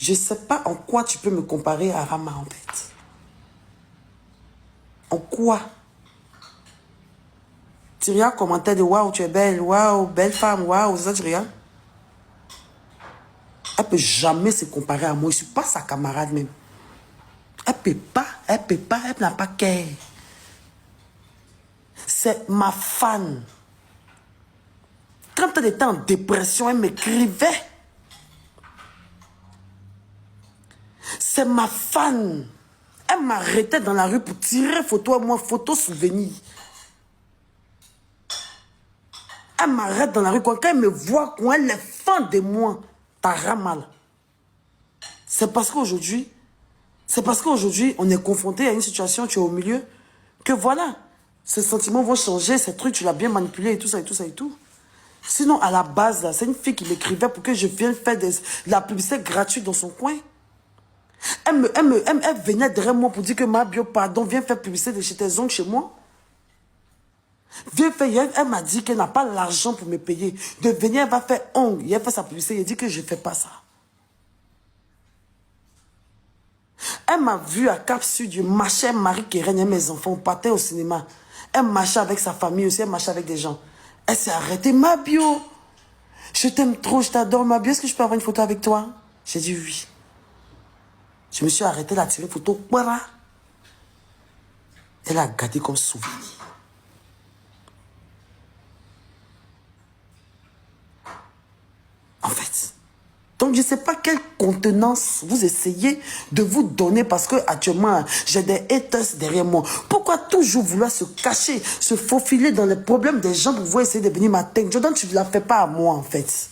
Je ne sais pas en quoi tu peux me comparer à Rama, en fait. En quoi? Tu regardes commentaire de waouh, tu es belle, waouh, belle femme, waouh, c'est ça que tu regardes? Elle ne peut jamais se comparer à moi. Je ne suis pas sa camarade même. Elle ne peut pas, elle n'a pas qu'elle. C'est ma fan. Quand elle était en dépression, elle m'écrivait. C'est ma fan. Elle m'arrêtait dans la rue pour tirer photo à moi, photo souvenir. Elle m'arrête dans la rue. Quand elle me voit, quand elle est fan de moi, t'as mal. C'est parce qu'aujourd'hui, on est confronté à une situation, tu es au milieu, que voilà, ces sentiments vont changer, ces trucs, tu l'as bien manipulé et tout ça et tout ça et tout. Sinon, à la base, c'est une fille qui m'écrivait pour que je vienne faire de la publicité gratuite dans son coin. Elle venait derrière moi pour dire que ma bio, pardon, viens faire publicité de chez tes ongles chez moi. Viens faire, elle m'a dit qu'elle n'a pas l'argent pour me payer. De venir, elle va faire ongles. Elle fait sa publicité, elle dit que je ne fais pas ça. Elle m'a vu à Cap Sud, marchait Marie qui règne mes enfants, on partait au cinéma. Elle marchait avec sa famille aussi, elle marchait avec des gens. Elle s'est arrêtée, ma bio. Je t'aime trop, je t'adore, ma bio. Est-ce que je peux avoir une photo avec toi? J'ai dit oui. Je me suis arrêtée, elle a tiré une photo. Voilà. Elle a gardé comme souvenir. En fait. Donc, je ne sais pas quelle contenance vous essayez de vous donner parce que actuellement, j'ai des haters derrière moi. Pourquoi toujours vouloir se cacher, se faufiler dans les problèmes des gens pour pouvoir essayer de venir m'atteindre? Jordan, tu ne la fais pas à moi, en fait.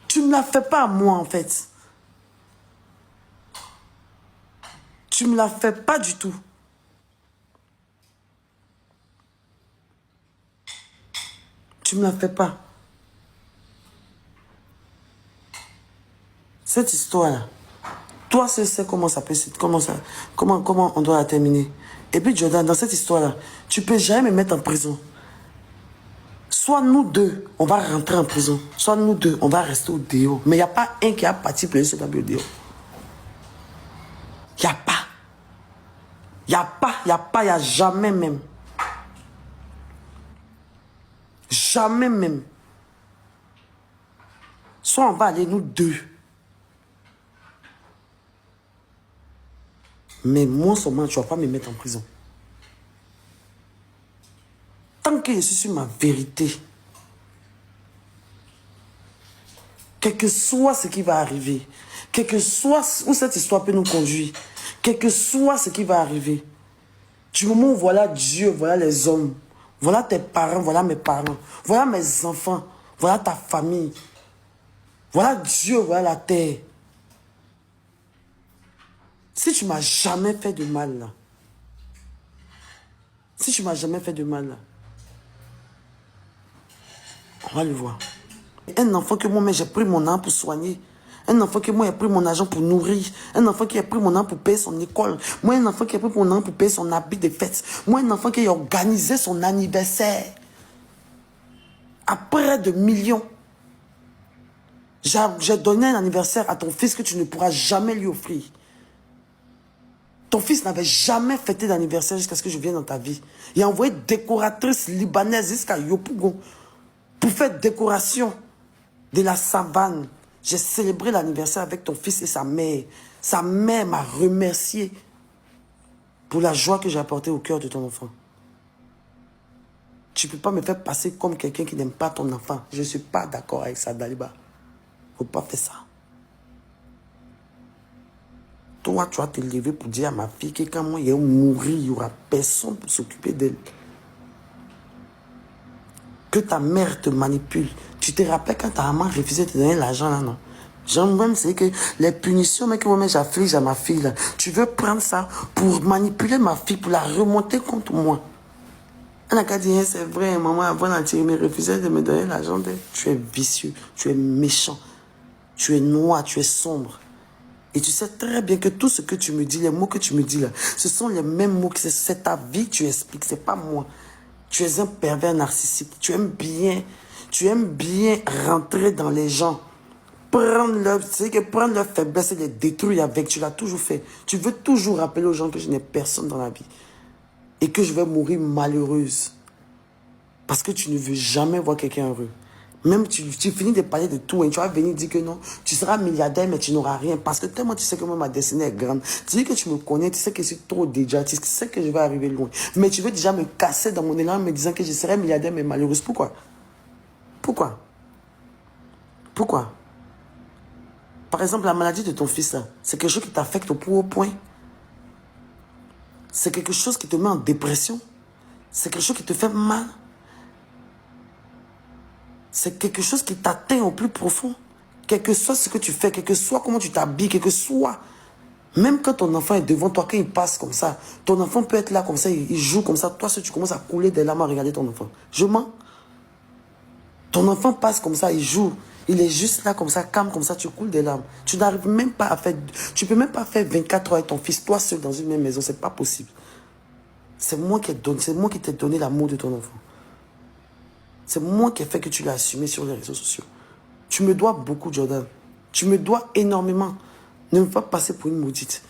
Tu ne la fais pas à moi, en fait. Tu ne me la fais pas du tout. Tu ne me la fais pas. Cette histoire-là, toi seul sais comment ça peut se... Comment on doit la terminer. Et puis Jordan, dans cette histoire-là, tu ne peux jamais me mettre en prison. Soit nous deux, on va rentrer en prison. Soit nous deux, on va rester au déo. Mais il n'y a pas un qui a parti pleurer sur la au déo. Il n'y a pas. Il n'y a pas, il n'y a pas, il n'y a jamais même. Jamais même. Soit on va aller nous deux. Mais moi seulement, tu ne vas pas me mettre en prison. Tant que je suis sur ma vérité, quel que soit ce qui va arriver, quel que soit où cette histoire peut nous conduire, quel que soit ce qui va arriver, du moment où voilà Dieu, voilà les hommes, voilà tes parents, voilà mes parents, voilà mes enfants, voilà ta famille, voilà Dieu, voilà la terre. Si tu m'as jamais fait de mal, là, si tu m'as jamais fait de mal, là, on va le voir. Un enfant que moi, j'ai pris mon argent pour soigner. Un enfant que moi, j'ai pris mon argent pour nourrir. Un enfant qui a pris mon argent pour payer son école. Moi, un enfant qui a pris mon argent pour payer son habit de fête. Moi, un enfant qui a organisé son anniversaire. À près de millions. J'ai donné un anniversaire à ton fils que tu ne pourras jamais lui offrir. Ton fils n'avait jamais fêté d'anniversaire jusqu'à ce que je vienne dans ta vie. Il a envoyé décoratrice libanaise jusqu'à Yopougon pour faire décoration de la savane. J'ai célébré l'anniversaire avec ton fils et sa mère. Sa mère m'a remercié pour la joie que j'ai apportée au cœur de ton enfant. Tu ne peux pas me faire passer comme quelqu'un qui n'aime pas ton enfant. Je ne suis pas d'accord avec ça, Daliba. Il ne faut pas faire ça. Toi, tu vas te lever pour dire à ma fille que quand moi, il vais mourir, il n'y aura personne pour s'occuper d'elle. Que ta mère te manipule. Tu te rappelles quand ta maman refusait de te donner l'argent là, non? J'aime, c'est que les punitions, mais que moi j'afflige à ma fille là. Tu veux prendre ça pour manipuler ma fille, pour la remonter contre moi. Elle n'a qu'à dire, c'est vrai, maman, avant d'en me refusait de me donner l'argent. Tu es vicieux, tu es méchant, tu es noir, tu es sombre. Et tu sais très bien que tout ce que tu me dis, les mots que tu me dis là, ce sont les mêmes mots que c'est ta vie que tu expliques, c'est pas moi. Tu es un pervers narcissique, tu aimes bien rentrer dans les gens prendre leur faiblesse et les détruire avec, tu l'as toujours fait. Tu veux toujours rappeler aux gens que je n'ai personne dans la vie. Et que je vais mourir malheureuse. Parce que tu ne veux jamais voir quelqu'un heureux. Même tu finis de parler de tout et tu vas venir dire que non, tu seras milliardaire mais tu n'auras rien. Parce que tellement tu sais que moi ma destinée est grande. Tu dis que tu me connais, tu sais que je suis trop déjà, tu sais que je vais arriver loin. Mais tu veux déjà me casser dans mon élan en me disant que je serai milliardaire mais malheureuse. Pourquoi? Pourquoi? Pourquoi? Par exemple, la maladie de ton fils là, c'est quelque chose qui t'affecte au plus haut point. C'est quelque chose qui te met en dépression. C'est quelque chose qui te fait mal. C'est quelque chose qui t'atteint au plus profond. Quel que soit ce que tu fais, quel que soit comment tu t'habilles, quel que soit. Même quand ton enfant est devant toi, quand il passe comme ça, ton enfant peut être là comme ça, il joue comme ça. Toi, si tu commences à couler des larmes à regarder ton enfant. Je mens. Ton enfant passe comme ça, il joue. Il est juste là comme ça, calme comme ça, tu coules des larmes. Tu n'arrives même pas à faire... Tu peux même pas faire 24 heures avec ton fils, toi seul dans une même maison. C'est pas possible. C'est moi qui t'ai donné l'amour de ton enfant. C'est moi qui ai fait que tu l'as assumé sur les réseaux sociaux. Tu me dois beaucoup, Jordan. Tu me dois énormément. Ne me fais pas passer pour une maudite.